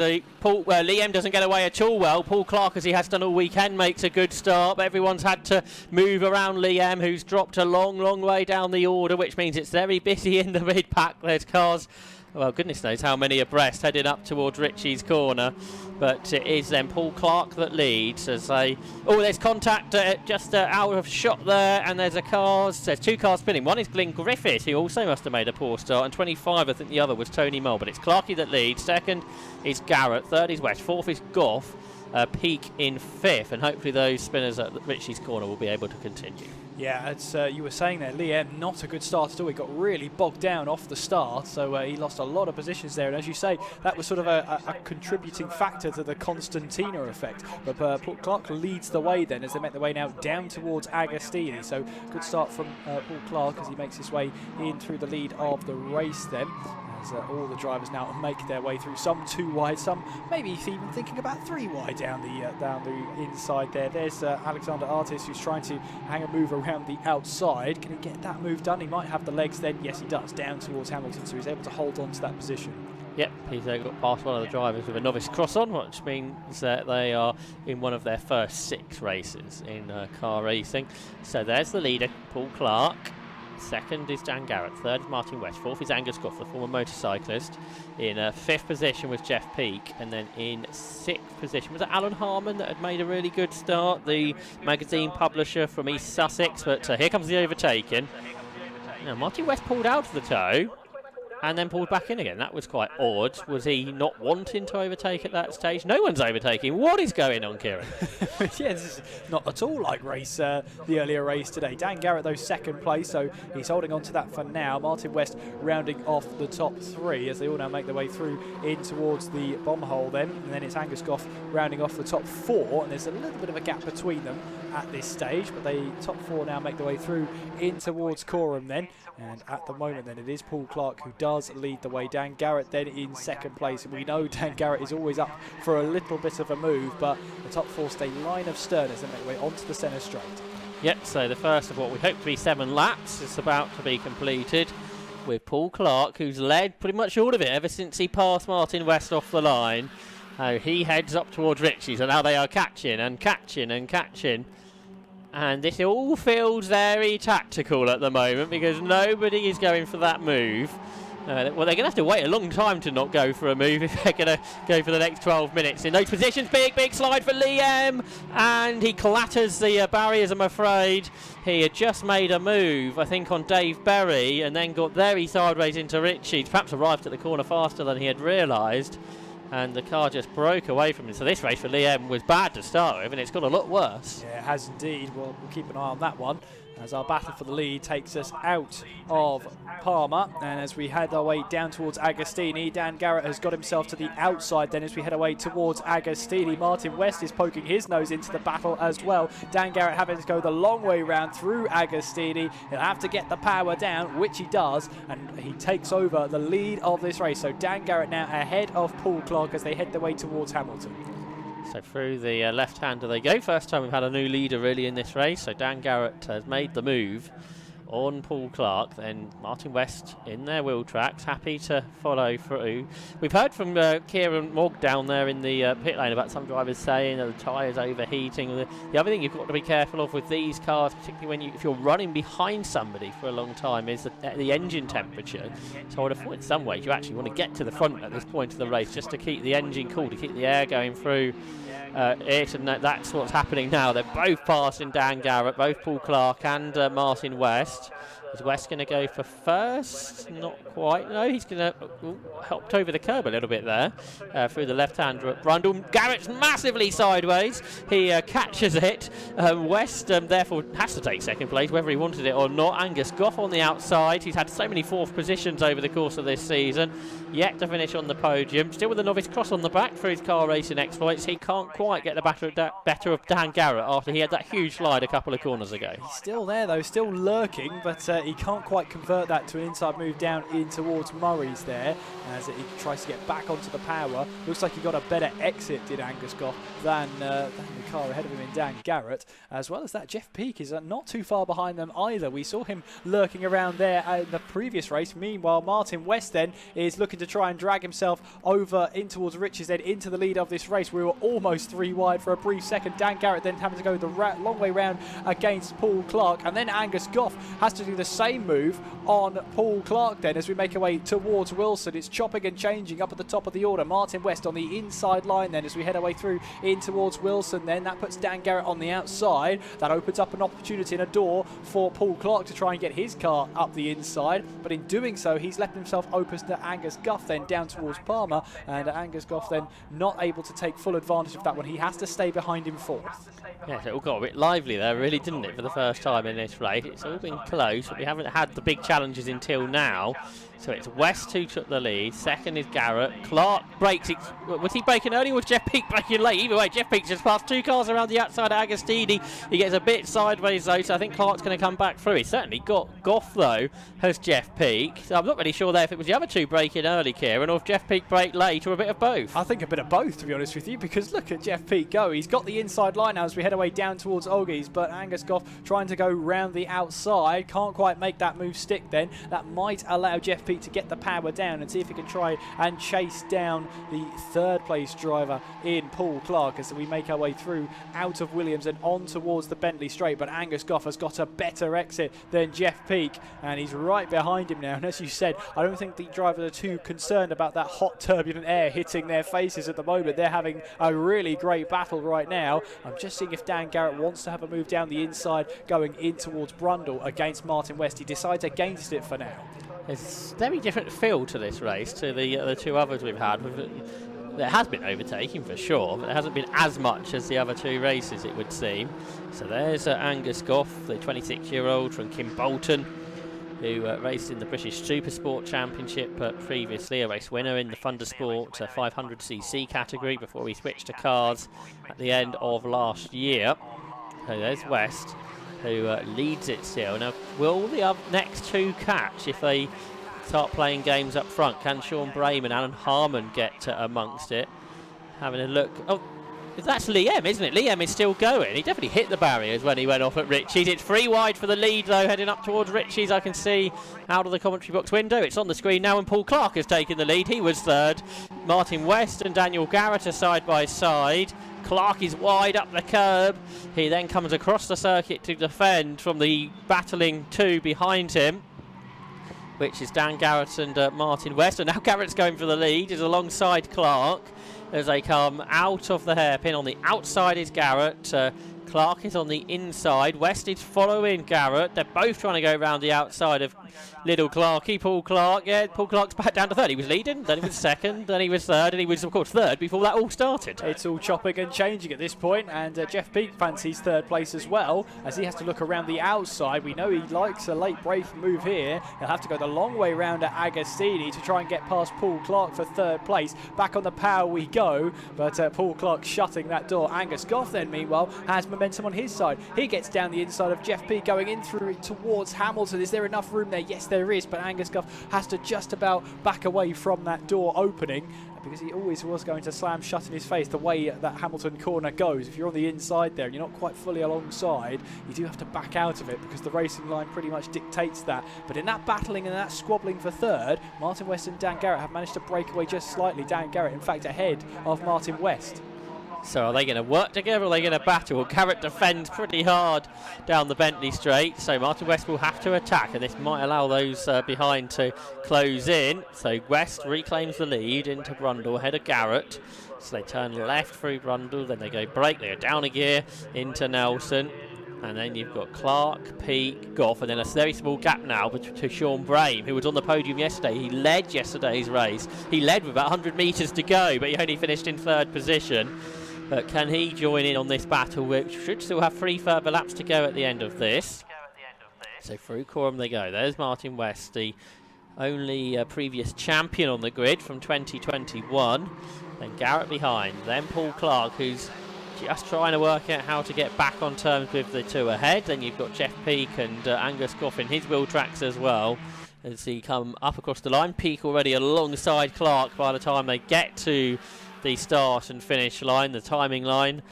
as Liam doesn't get away at all well. Paul Clark, as he has done all weekend, makes a good start, but everyone's had to move around Liam, who's dropped a long way down the order, which means it's very busy in the mid-pack. There's cars, well, goodness knows how many abreast heading up towards Ritchie's corner, but it is then Paul Clark that leads as there's contact just out of shot there, and there's two cars spinning. One is Glyn Griffiths, who also must have made a poor start, and 25, I think the other was Tony Mull, but it's Clarkey that leads. Second is Garrett, third is West, fourth is Goff, Peak in fifth, and hopefully those spinners at Ritchie's corner will be able to continue. Yeah, as you were saying there, Liam, not a good start at all. He got really bogged down off the start, so he lost a lot of positions there. And as you say, that was sort of a contributing factor to the Constantina effect. But Paul Clark leads the way then as they make their way now down towards Agostini. So good start from Paul Clark as he makes his way in through the lead of the race then. All the drivers now make their way through, some 2 wide, some maybe even thinking about 3 wide down the inside there. There's Alexander Artis, who's trying to hang a move around the outside. Can he get that move done? He might have the legs then. Yes, he does, down towards Hamilton, so he's able to hold on to that position. Yep, he's got past one of the drivers with a novice cross on, which means that they are in one of their first 6 races in car racing. So there's the leader, Paul Clark. Second is Dan Garrett, third is Martin West, fourth is Angus Goff, the former motorcyclist. In fifth position was Jeff Peake, and then in sixth position was Alan Harmon that had made a really good start, the magazine publisher from East Sussex, but here comes the overtaking. Now Martin West pulled out of the tow and then pulled back in again. That was quite odd. Was he not wanting to overtake at that stage? No one's overtaking. What is going on, Kieran? Yeah, this is not at all like the earlier race today. Dan Garrett, though, second place, so he's holding on to that for now. Martin West rounding off the top 3 as they all now make their way through in towards the bomb hole then. And then it's Angus Goff rounding off the top 4, and there's a little bit of a gap between them at this stage, but the top 4 now make their way through in towards Coram then. And at the moment then it is Paul Clark who does lead the way. Dan Garrett then in second place, and we know Dan Garrett is always up for a little bit of a move, but the top 4 stay line of stern as they make their way onto the centre straight. Yep, so the first of what we hope to be 7 laps is about to be completed, with Paul Clark, who's led pretty much all of it ever since he passed Martin West off the line. He heads up towards Ritchie's, and now they are catching and catching and catching. And this all feels very tactical at the moment because nobody is going for that move. Well, they're going to have to wait a long time to not go for a move if they're going to go for the next 12 minutes. In those positions, big slide for Liam, and he clatters the barriers, I'm afraid. He had just made a move, I think, on Dave Berry, and then got very sideways into Ritchie. Perhaps arrived at the corner faster than he had realised, and the car just broke away from him. So this race for Liam was bad to start with, and it's got a lot worse. Yeah, it has indeed. Well, we'll keep an eye on that one as our battle for the lead takes us out of Palmer, and as we head our way down towards Agostini, Dan Garrett has got himself to the outside then as we head away towards Agostini. Martin West is poking his nose into the battle as well. Dan Garrett having to go the long way round through Agostini. He'll have to get the power down, which he does, and he takes over the lead of this race. So Dan Garrett now ahead of Paul Clark as they head their way towards Hamilton. So through the left-hander they go. First time we've had a new leader really in this race. So Dan Garrett has made the move on Paul Clark. Then Martin West in their wheel tracks, happy to follow through. We've heard from Kieran Mogg down there in the pit lane about some drivers saying that the tyres overheating. The other thing you've got to be careful of with these cars, particularly if you're running behind somebody for a long time, is the engine temperature. So I would have thought in some ways you actually want to get to the front at this point of the race just to keep the engine cool, to keep the air going through it, and that's what's happening now. They're both passing Dan Garrett, both Paul Clark and Martin West. Is West going to go for first? Not quite. No, he's going to helped over the curb a little bit there through the left-hander at Brundle. Garrett's massively sideways. He catches it. West therefore has to take second place, whether he wanted it or not. Angus Goff on the outside. He's had so many fourth positions over the course of this season. Yet to finish on the podium. Still with a novice cross on the back for his car racing exploits. He can't quite get the better of Dan Garrett after he had that huge slide a couple of corners ago. He's still there though, still lurking, but he can't quite convert that to an inside move down in towards Murray's there, as he tries to get back onto the power. Looks like he got a better exit, did Angus Goff, than the car ahead of him in Dan Garrett. As well as that, Jeff Peak is not too far behind them either. We saw him lurking around there in the previous race. Meanwhile, Martin West then is looking to try and drag himself over in towards Richards, then into the lead of this race. We were almost 3 wide for a brief second. Dan Garrett then having to go the long way round against Paul Clark, and then Angus Goff has to do the same move on Paul Clark then as we make our way towards Wilson. It's chopping and changing up at the top of the order. Martin West on the inside line then as we head our way through in towards Wilson. Then that puts Dan Garrett on the outside. That opens up an opportunity and a door for Paul Clark to try and get his car up the inside, but in doing so he's left himself open to Angus Goff then down towards Palmer, and Angus Goff then not able to take full advantage of that one. He has to stay behind him fourth. Yes, it all got a bit lively there, really, didn't it, for the first time in this race? It's all been close, but we haven't had the big challenges until now. So it's West who took the lead. Second is Garrett. Clark breaks. Was he braking early or was Jeff Peak braking late? Either way, Jeff Peak just passed 2 cars around the outside of Agostini. He gets a bit sideways though, so I think Clark's going to come back through. He certainly got Goff though, has Jeff Peak. So I'm not really sure there if it was the other 2 braking early, Kieran, or if Jeff Peak braked late, or a bit of both. I think a bit of both, to be honest with you, because look at Jeff Peak go. He's got the inside line now as we head away down towards Oggies, but Angus Goff trying to go round the outside. Can't quite make that move stick then. That might allow Jeff Peak to get the power down and see if he can try and chase down the third place driver in Paul Clark as we make our way through out of Williams and on towards the Bentley straight. But Angus Goff has got a better exit than Jeff Peak, and he's right behind him now. And as you said, I don't think the drivers are too concerned about that hot turbulent air hitting their faces at the moment. They're having a really great battle right now. I'm just seeing if Dan Garrett wants to have a move down the inside going in towards Brundle against Martin West. He decides against it for now. It's a very different feel to this race to the 2 others we've had. There has been overtaking for sure, but it hasn't been as much as the other 2 races, it would seem. So there's Angus Goff, the 26-year-old from Kimbolton, who raced in the British Supersport Championship previously, a race winner in the Thundersport 500cc category before he switched to cars at the end of last year. So there's West, who leads it still. Now, will the next 2 catch if they start playing games up front? Can Sean Brame and Alan Harmon get amongst it? Having a look. Oh, that's Liam, isn't it? Liam is still going. He definitely hit the barriers when he went off at Ritchie's. It's 3 wide for the lead, though, heading up towards Ritchie's. I can see out of the commentary box window. It's on the screen now, and Paul Clark has taken the lead. He was third. Martin West and Daniel Garrett are side by side. Clark is wide up the curb. He then comes across the circuit to defend from the battling 2 behind him, which is Dan Garrett and Martin West. And now Garrett's going for the lead, is alongside Clark as they come out of the hairpin. On the outside is Garrett. Clark is on the inside. West is following Garrett. They're both trying to go around the outside of little Clarky. Paul Clark, yeah, Paul Clark's back down to third. He was leading, then he was second, then he was third, and he was, of course, third before that all started. It's all chopping and changing at this point, and Jeff Peak fancies third place as well, as he has to look around the outside. We know he likes a late break move here. He'll have to go the long way round at Agostini to try and get past Paul Clark for third place. Back on the power we go, but Paul Clark shutting that door. Angus Goff then, meanwhile, has momentum on his side. He gets down the inside of Jeff Peak, going in through it towards Hamilton. Is there enough room there? Yes, there is, but Angus Goff has to just about back away from that door opening, because he always was going to slam shut in his face the way that Hamilton corner goes. If you're on the inside there and you're not quite fully alongside, you do have to back out of it because the racing line pretty much dictates that. But in that battling and that squabbling for third, Martin West and Dan Garrett have managed to break away just slightly. Dan Garrett, in fact, ahead of Martin West. So are they going to work together or are they going to battle? Well, Garrett defends pretty hard down the Bentley straight, so Martin West will have to attack, and this might allow those behind to close in. So West reclaims the lead into Brundle ahead of Garrett. So they turn left through Brundle, then they go brake, they go down a gear into Nelson. And then you've got Clark, Peak, Goff, and then a very small gap now to Sean Brame, who was on the podium yesterday. He led yesterday's race. He led with about 100 metres to go, but he only finished in third position. But can he join in on this battle, which should still have 3 further laps to go at the end of this? So through Coram they go. There's Martin West, the only previous champion on the grid from 2021. Then Garrett behind. Then Paul Clark, who's just trying to work out how to get back on terms with the 2 ahead. Then you've got Jeff Peak and Angus Goff in his wheel tracks as well, as he come up across the line. Peak already alongside Clark by the time they get to the start and finish line, the timing line.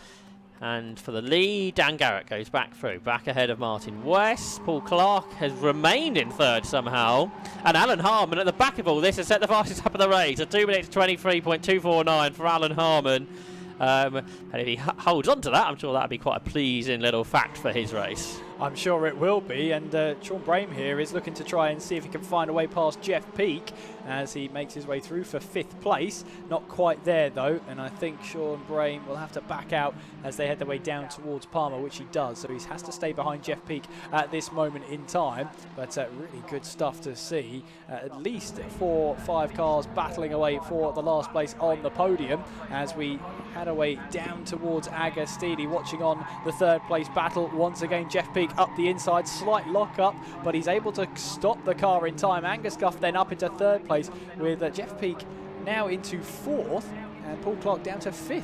And for the lead, Dan Garrett goes back through, back ahead of Martin West. Paul Clark has remained in third somehow. And Alan Harmon at the back of all this has set the fastest lap of the race. A 2 minutes 23.249 for Alan Harmon. And if he holds on to that, I'm sure that would be quite a pleasing little fact for his race. I'm sure it will be, and Sean Brame here is looking to try and see if he can find a way past Jeff Peak as he makes his way through for 5th place. Not quite there though, and I think Sean Brame will have to back out as they head their way down towards Palmer, which he does, so he has to stay behind Jeff Peak at this moment in time. But really good stuff to see. At least 4 or 5 cars battling away for the last place on the podium as we head our way down towards Agostini, watching on the 3rd place battle. Once again, Jeff Peak up the inside, slight lock up, but he's able to stop the car in time. Angus Goff then up into 3rd place with Jeff Peak now into 4th and Paul Clark down to 5th.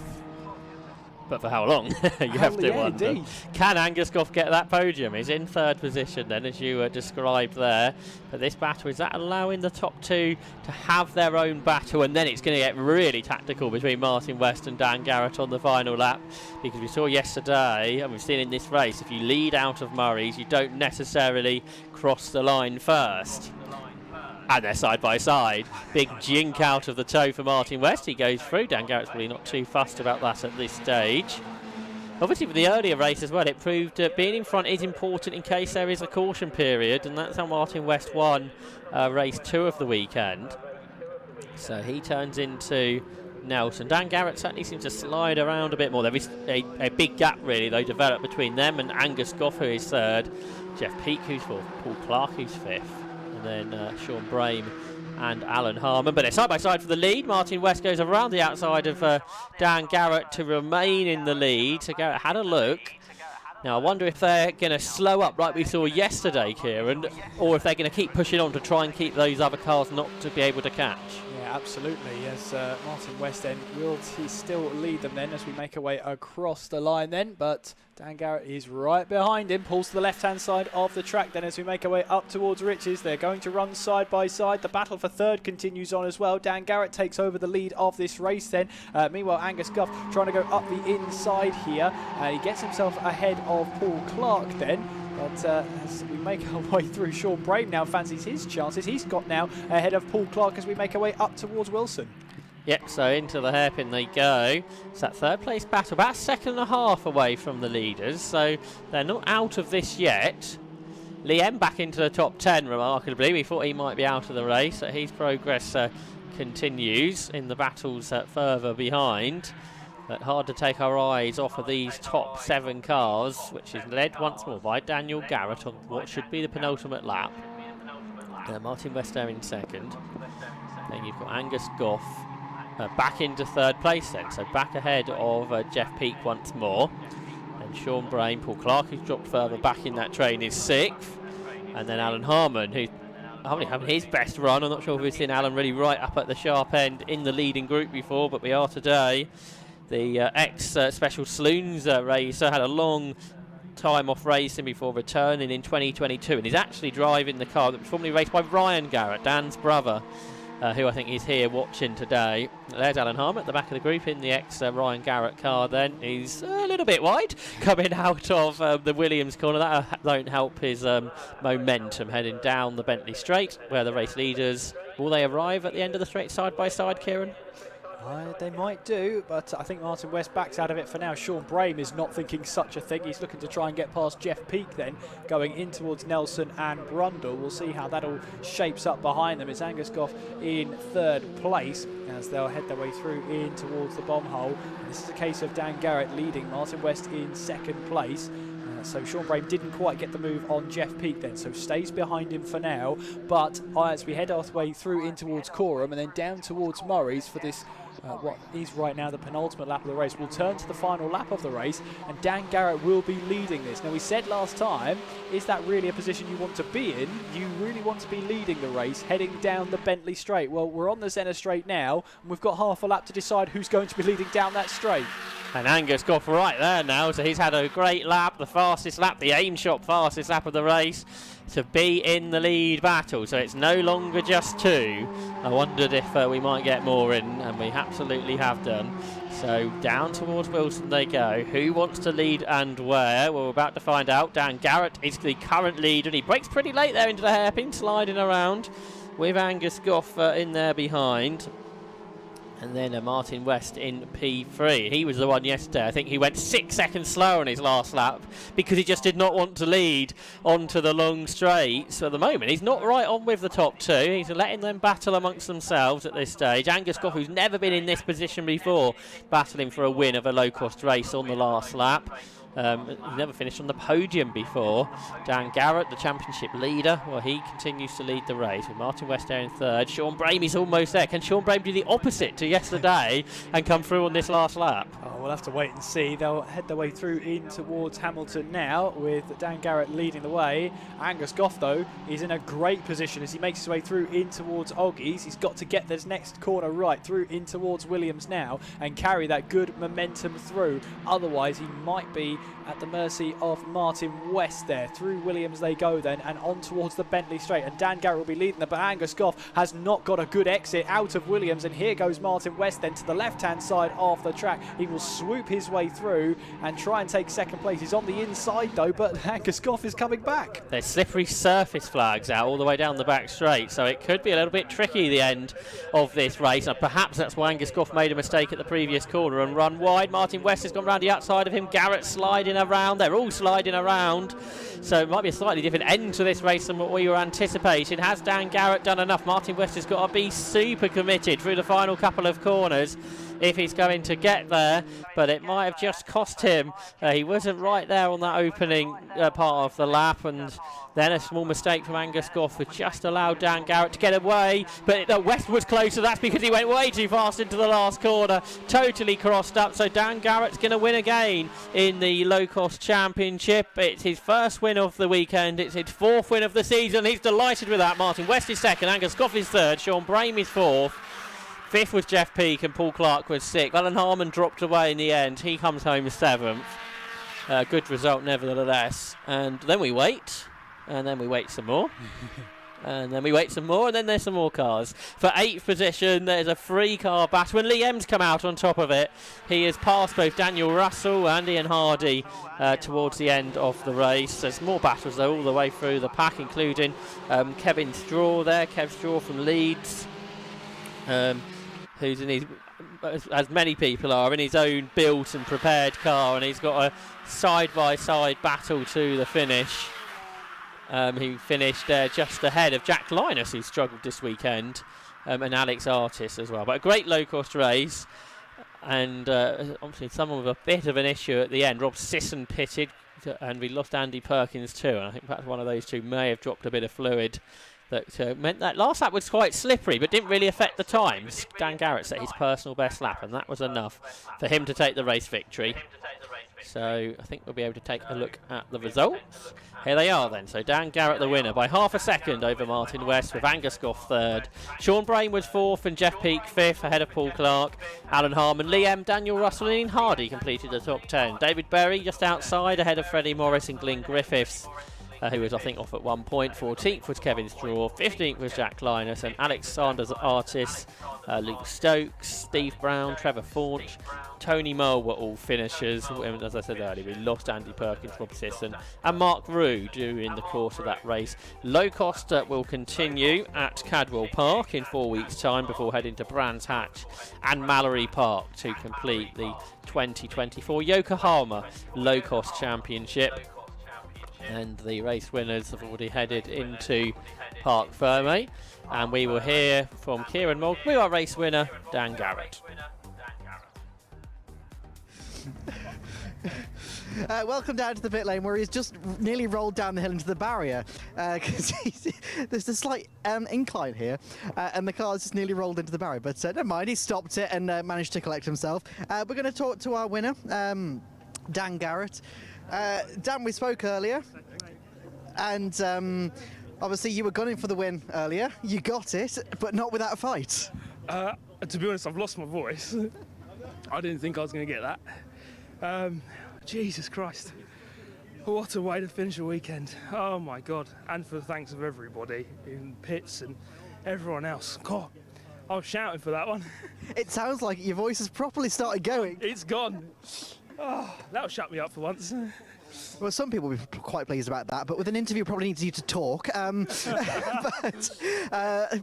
But for how long? You have to wonder. Indeed. Can Angus Goff get that podium? He's in 3rd position then, as you described there. But this battle, is that allowing the top 2 to have their own battle? And then it's going to get really tactical between Martin West and Dan Garrett on the final lap. Because we saw yesterday, and we've seen in this race, if you lead out of Murray's, you don't necessarily cross the line first. And they're side by side. Big jink out of the toe for Martin West. He goes through. Dan Garrett's probably not too fussed about that at this stage. Obviously, with the earlier race as well, it proved being in front is important in case there is a caution period, and that's how Martin West won race 2 of the weekend. So he turns into Nelson. Dan Garrett certainly seems to slide around a bit more. There is a big gap, really, though, developed between them and Angus Goff, who is 3rd, Jeff Peak, who's 4th, Paul Clark, who's 5th. And then Sean Brame and Alan Harmon. But they're side by side for the lead. Martin West goes around the outside of Dan Garrett to remain in the lead. So Garrett had a look. Now I wonder if they're going to slow up like we saw yesterday, Kieran, or if they're going to keep pushing on to try and keep those other cars not to be able to catch. Yeah, absolutely. As Martin West then, will he still lead them then as we make our way across the line then, but Dan Garrett is right behind him, pulls to the left-hand side of the track then as we make our way up towards Riches. They're going to run side by side. The battle for 3rd continues on as well. Dan Garrett takes over the lead of this race then. Meanwhile, Angus Goff trying to go up the inside here. He gets himself ahead of Paul Clark then. But as we make our way through, Sean Brame now fancies his chances. He's got now ahead of Paul Clark as we make our way up towards Wilson. Yep, so into the hairpin they go. It's that 3rd place battle, about a second and a half away from the leaders, so they're not out of this yet. Liam back into the top 10, remarkably. We thought he might be out of the race, so his progress continues in the battles further behind. But hard to take our eyes off of these top 7 cars, which is led once more by Daniel Garrett on what should be the penultimate lap. Martin West there in 2nd. Then you've got Angus Goff back into 3rd place then, so back ahead of Jeff Peak once more. And Sean Brame, Paul Clark, who's dropped further back in that train, is 6th. And then Alan Harmon, who's having his best run. I'm not sure if we've seen Alan really right up at the sharp end in the leading group before, but we are today. The ex-Special Saloons racer had a long time off racing before returning in 2022, and he's actually driving the car that was formerly raced by Ryan Garrett, Dan's brother, who I think is here watching today. There's Alan Harmon at the back of the group in the ex-Ryan Garrett car then. He's a little bit wide coming out of the Williams corner. That won't help his momentum heading down the Bentley Straight, where the race leaders, will they arrive at the end of the straight side by side, Kieran? They might do, but I think Martin West backs out of it for now. Sean Brame is not thinking such a thing. He's looking to try and get past Jeff Peak then, going in towards Nelson and Brundle. We'll see how that all shapes up behind them. It's Angus Goff in 3rd place as they'll head their way through in towards the bomb hole. And this is a case of Dan Garrett leading, Martin West in 2nd place. So Sean Brame didn't quite get the move on Jeff Peak then, so stays behind him for now. But as we head our way through in towards Coram and then down towards Murray's for this what is right now the penultimate lap of the race, we'll turn to the final lap of the race, and Dan Garrett will be leading this. Now, we said last time, is that really a position you want to be in? You really want to be leading the race, heading down the Bentley Straight. Well, we're on the Zenith Straight now, and we've got half a lap to decide who's going to be leading down that straight. And Angus Goff right there now, so he's had a great lap, the fastest lap, the aim shot fastest lap of the race, to be in the lead battle. So it's no longer just 2. I wondered if we might get more in, and we absolutely have done. So down towards Wilson they go. Who wants to lead and where? Well, we're about to find out. Dan Garrett is the current leader, and he breaks pretty late there into the hairpin, sliding around with Angus Goff in there behind. And then Martin West in P3. He was the one yesterday. I think he went 6 seconds slower on his last lap because he just did not want to lead onto the long straight. So at the moment, he's not right on with the top 2. He's letting them battle amongst themselves at this stage. Angus Goff, who's never been in this position before, battling for a win of a low-cost race on the last lap. He's never finished on the podium before. Dan Garrett, the championship leader, well, he continues to lead the race with Martin West there in 3rd. Sean Bramey's almost there. Can Sean Bramey do the opposite to yesterday and come through on this last lap? Oh, we'll have to wait and see. They'll head their way through in towards Hamilton now with Dan Garrett leading the way. Angus Goff, though, is in a great position as he makes his way through in towards Oggies. He's got to get this next corner right through in towards Williams now and carry that good momentum through. Otherwise, he might be at the mercy of Martin West there. Through Williams they go then and on towards the Bentley Straight, and Dan Garrett will be leading there, but Angus Goff has not got a good exit out of Williams, and here goes Martin West then to the left hand side of the track. He will swoop his way through and try and take 2nd place. He's on the inside though, but Angus Goff is coming back. There's slippery surface flags out all the way down the back straight, so it could be a little bit tricky the end of this race, and perhaps that's why Angus Goff made a mistake at the previous corner and run wide. Martin West has gone round the outside of him. Garrett sliding around. They're all sliding around, so it might be a slightly different end to this race than what we were anticipating. Has Dan Garrett done enough? Martin West has got to be super committed through the final couple of corners if he's going to get there, but it might have just cost him. He wasn't right there on that opening part of the lap, and then a small mistake from Angus Goff would just allow Dan Garrett to get away, but West was closer. That's because he went way too fast into the last corner, totally crossed up. So Dan Garrett's going to win again in the low-cost championship. It's his 1st win of the weekend. It's his 4th win of the season. He's delighted with that. Martin West is 2nd, Angus Goff is 3rd, Sean Bramey is 4th. 5th was Jeff Peake and Paul Clark was 6th. Alan Harmon dropped away in the end. He comes home 7th. Good result nevertheless. And then we wait. And then we wait some more. And then we wait some more, and then there's some more cars. For 8th position, there's a 3-car battle, and Liam's come out on top of it. He has passed both Daniel Russell and Ian Hardy towards the end of the race. There's more battles, though, all the way through the pack, including Kevin Straw there, Kev Straw from Leeds, who's in his, as many people are, in his own built and prepared car, and he's got a side-by-side battle to the finish. He finished just ahead of Jack Linus, who struggled this weekend, and Alex Artis as well. But a great low-cost race, and obviously someone with a bit of an issue at the end. Rob Sisson pitted, and we lost Andy Perkins too, and I think perhaps one of those two may have dropped a bit of fluid. That meant that last lap was quite slippery, but didn't really affect the times. Dan Garrett set his personal best lap, and that was enough for him to take the race victory. So I think we'll be able to take a look at the results. Here they are then. So Dan Garrett the winner by half a second over Martin West, with Angus Goff 3rd. Sean Brain was 4th and Jeff Peake 5th ahead of Paul Clark. Alan Harmon, Liam, Daniel Russell and Ian Hardy completed the top 10. David Berry just outside ahead of Freddie Morris and Glyn Griffiths, who was, I think, off at 1 point. 14th was Kevin Straw, 15th was Jack Linus, and Alex Sanders Artis, Luke Stokes, Steve Brown, Trevor Faunch, Tony Mull were all finishers. And as I said earlier, we lost Andy Perkins, Rob Sisson, and Mark Rue during the course of that race. Low-cost will continue at Cadwell Park in 4 weeks' time before heading to Brands Hatch and Mallory Park to complete the 2024 Yokohama Low-Cost Championship. And the race winners have already headed into Parc Ferme, and we will hear from Kieran Mogg with our race winner, Dan Garrett. Welcome down to the pit lane, where he's just nearly rolled down the hill into the barrier, because there's a slight incline here, and the car just nearly rolled into the barrier, but never mind, he stopped it and managed to collect himself. We're going to talk to our winner, Dan Garrett. Dan, we spoke earlier, and obviously you were gunning for the win earlier. You got it, but not without a fight. To be honest, I've lost my voice. I didn't think I was going to get that. Jesus Christ. What a way to finish a weekend. Oh my God. And for the thanks of everybody in pits and everyone else. God, I was shouting for that one. It sounds like your voice has properly started going. It's gone. Oh, that'll shut me up for once. Well, some people will be quite pleased about that, but with an interview probably needs you to talk. But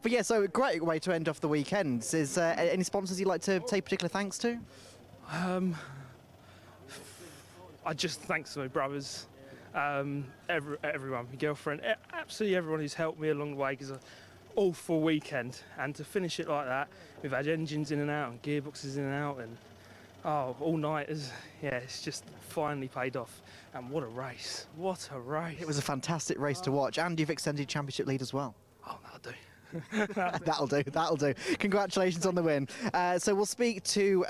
yeah, so a great way to end off the weekend. Is any sponsors you'd like to say particular thanks to? I just thanks to my brothers, everyone, my girlfriend, absolutely everyone who's helped me along the way, because awful weekend, and to finish it like that, we've had engines in and out and gearboxes in and out, and all night it's just finally paid off. And what a race! What a race! It was a fantastic race to watch, and you've extended championship lead as well. Oh, that'll do. That'll do. Congratulations on the win. So we'll speak to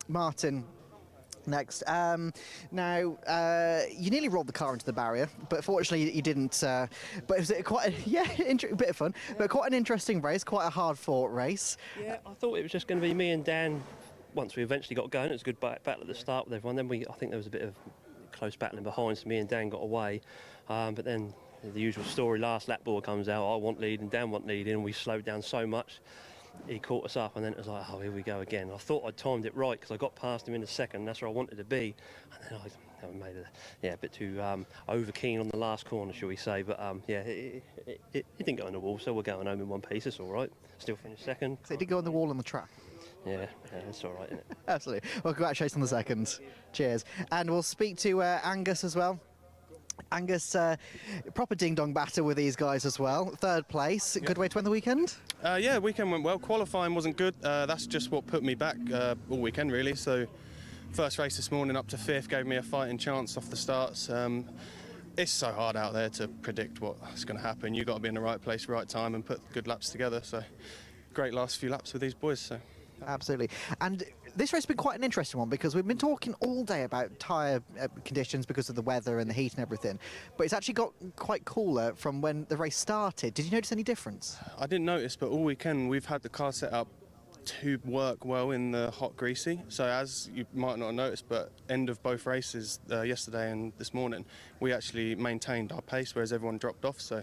Martin next. Now, you nearly rolled the car into the barrier, but fortunately you didn't. But it was quite a bit of fun, but quite an interesting race, quite a hard-fought race. Yeah, I thought it was just going to be me and Dan. Once we eventually got going, it was a good battle at the start with everyone. Then I think there was a bit of close battling behind, so me and Dan got away. But then the usual story, last lap board comes out, I want lead and Dan want lead, and we slowed down so much. He caught us up, and then it was like, oh, here we go again. I thought I'd timed it right because I got past him in a second. That's where I wanted to be, and then I made a bit too over keen on the last corner, shall we say? But it didn't go on the wall, so we're going home in one piece. It's all right. Still finished second. So it did go on the wall on the track. Yeah, that's all right, isn't it? Absolutely. Well, congratulations on the second. Cheers. And we'll speak to Angus as well. Angus, proper ding-dong batter with these guys as well. Third place. Good way to end the weekend? Yeah, weekend went well. Qualifying wasn't good. That's just what put me back all weekend, really. So first race this morning up to fifth gave me a fighting chance off the starts. It's so hard out there to predict what's going to happen. You've got to be in the right place, right time, and put good laps together. So great last few laps with these boys. So. Absolutely. And this race has been quite an interesting one because we've been talking all day about tyre conditions because of the weather and the heat and everything, but it's actually got quite cooler from when the race started. Did you notice any difference? I didn't notice, but all weekend we've had the car set up to work well in the hot greasy. So as you might not have noticed, but end of both races, yesterday and this morning, we actually maintained our pace, whereas everyone dropped off. So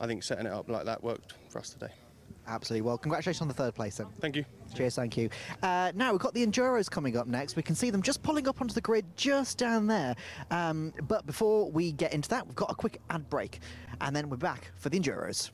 I think setting it up like that worked for us today. Absolutely. Well, congratulations on the third place then. Thank you. Cheers, thank you. Now, we've got the Enduros coming up next. We can see them just pulling up onto the grid just down there. But before we get into that, we've got a quick ad break. And then we're back for the Enduros.